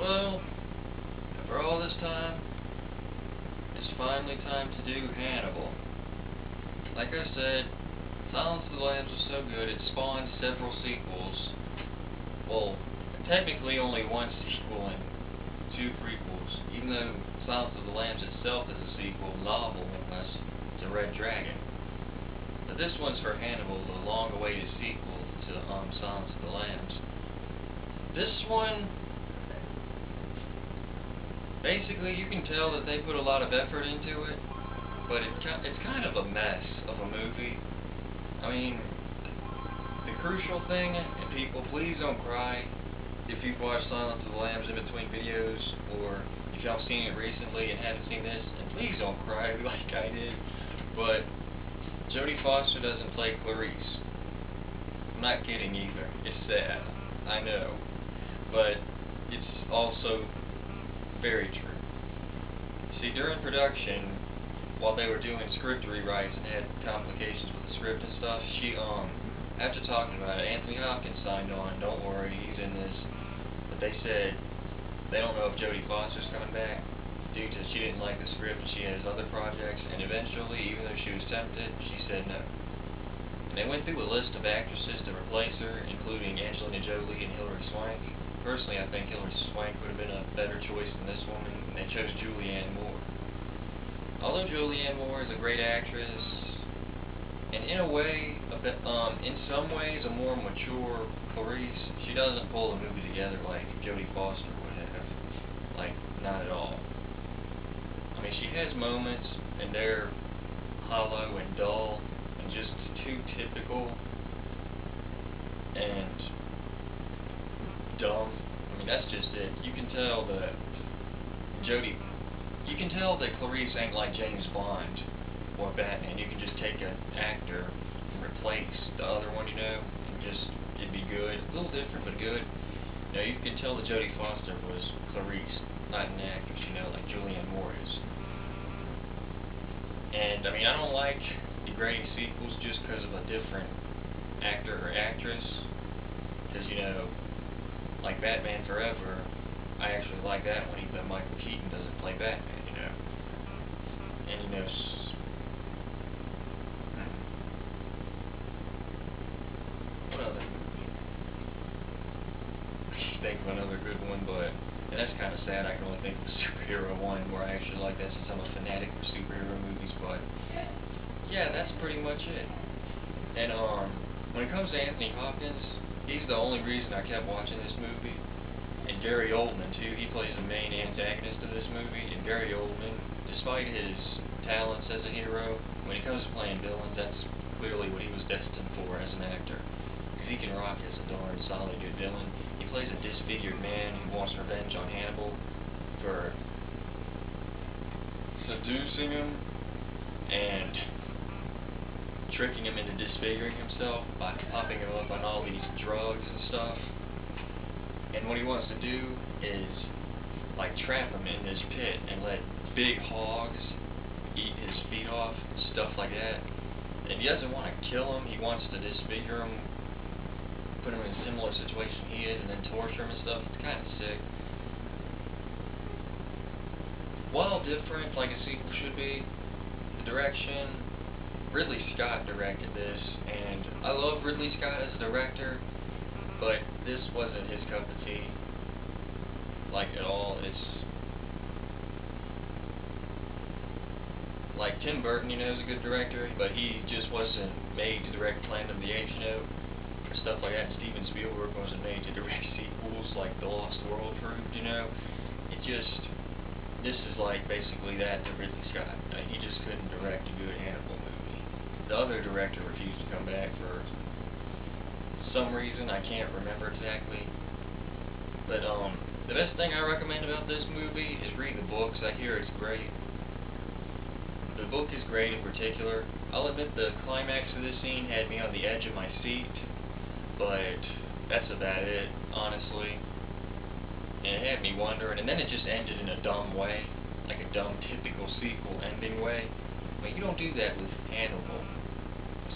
Well, after all this time, it's finally time to do Hannibal. Like I said, Silence of the Lambs was so good, it spawned several sequels. Well, technically only one sequel and two prequels, even though Silence of the Lambs itself is a sequel, novel-wise, to Red Dragon. But this one's for Hannibal, the long-awaited sequel to Silence of the Lambs. This one, basically, you can tell that they put a lot of effort into it, but it's kind of a mess of a movie. I mean, the crucial thing, and people, please don't cry if you've watched Silence of the Lambs in between videos, or if y'all seen it recently and haven't seen this, and please don't cry like I did, but Jodie Foster doesn't play Clarice. I'm not kidding either. It's sad. I know. But it's also very true. See, during production, while they were doing script rewrites and had complications with the script and stuff, after talking about it, Anthony Hopkins signed on. Don't worry, he's in this. But they said they don't know if Jodie Foster's coming back due to she didn't like the script and she has other projects. And eventually, even though she was tempted, she said no. And they went through a list of actresses to replace her, including Angelina Jolie and Hilary Swank. Personally, I think Hilary Swank would have been a better choice than this woman, and they chose Julianne Moore. Although Julianne Moore is a great actress, and in a way, in some ways, a more mature Clarice, she doesn't pull the movie together like Jodie Foster would have. Like, not at all. I mean, she has moments, and they're hollow and dull, and just too typical, and dumb. I mean, that's just it. You can tell that Clarice ain't like James Bond or Batman. You can just take an actor and replace the other one, you know, and just, it'd be good. A little different, but good. You know, you can tell that Jodie Foster was Clarice, not an actress, you know, like Julianne Moore is. And, I mean, I don't like degrading sequels just because of a different actor or actress. Because, you know, like Batman Forever, I actually like that one, even though Michael Keaton doesn't play Batman, you know. And, you know, what other movie? I can't think of another good one, but, and that's kind of sad, I can only think of a superhero one where I actually like that since I'm a fanatic for superhero movies, but, yeah, that's pretty much it. And, when it comes to Anthony Hopkins, he's the only reason I kept watching this movie. And Gary Oldman, too, he plays the main antagonist of this movie. And Gary Oldman, despite his talents as a hero, when it comes to playing villains, that's clearly what he was destined for as an actor. Because he can rock as a darn solid good villain. He plays a disfigured man who wants revenge on Hannibal for seducing him and tricking him into disfiguring himself by popping him up on all these drugs and stuff. And what he wants to do is, like, trap him in this pit and let big hogs eat his feet off, stuff like that. And he doesn't want to kill him, he wants to disfigure him, put him in a similar situation he is, and then torture him and stuff. It's kind of sick. While different, like a sequel should be, the direction, Ridley Scott directed this, and I love Ridley Scott as a director, but this wasn't his cup of tea, like, at all. It's like Tim Burton, you know, is a good director, but he just wasn't made to direct Planet of the Apes, you know, or stuff like that. And Steven Spielberg wasn't made to direct sequels like The Lost World proved, you know. This is like basically that to Ridley Scott. He just couldn't direct a good Hannibal movie. The other director refused to come back for some reason, I can't remember exactly. But, the best thing I recommend about this movie is read the books. I hear it's great. The book is great in particular. I'll admit the climax of this scene had me on the edge of my seat, but that's about it, honestly. And it had me wondering, and then it just ended in a dumb way, like a dumb, typical sequel ending way. I mean, you don't do that with Hannibal.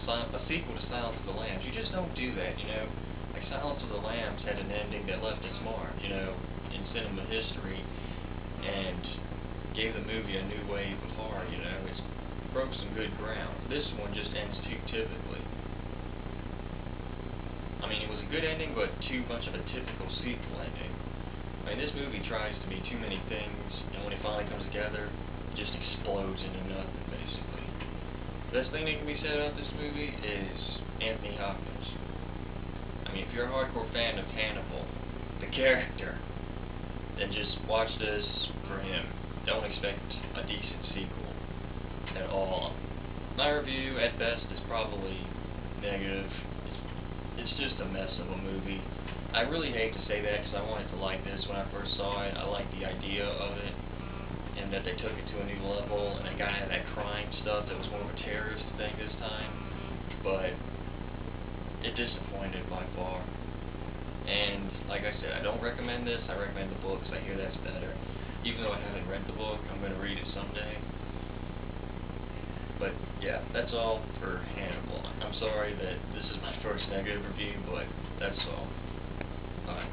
A sequel to Silence of the Lambs. You just don't do that, you know? Like, Silence of the Lambs had an ending that left its mark, you know? In cinema history and gave the movie a new wave of horror, you know. It broke some good ground. This one just ends too typically. I mean, it was a good ending, but too much of a typical sequel ending. I mean, this movie tries to be too many things, and when it finally comes together, it just explodes into nothing, basically. The best thing that can be said about this movie is Anthony Hopkins. I mean, if you're a hardcore fan of Hannibal, the character, then just watch this for him. Don't expect a decent sequel at all. My review, at best, is probably negative. It's just a mess of a movie. I really hate to say that because I wanted to like this when I first saw it. I liked the idea of it, and that they took it to a new level, and they got out of that crime stuff that was more of a terrorist thing this time. But it disappointed by far. And like I said, I don't recommend this. I recommend the book because I hear that's better. Even though I haven't read the book, I'm going to read it someday. But yeah, that's all for Hannibal. I'm sorry that this is my first negative review, but that's all. Bye.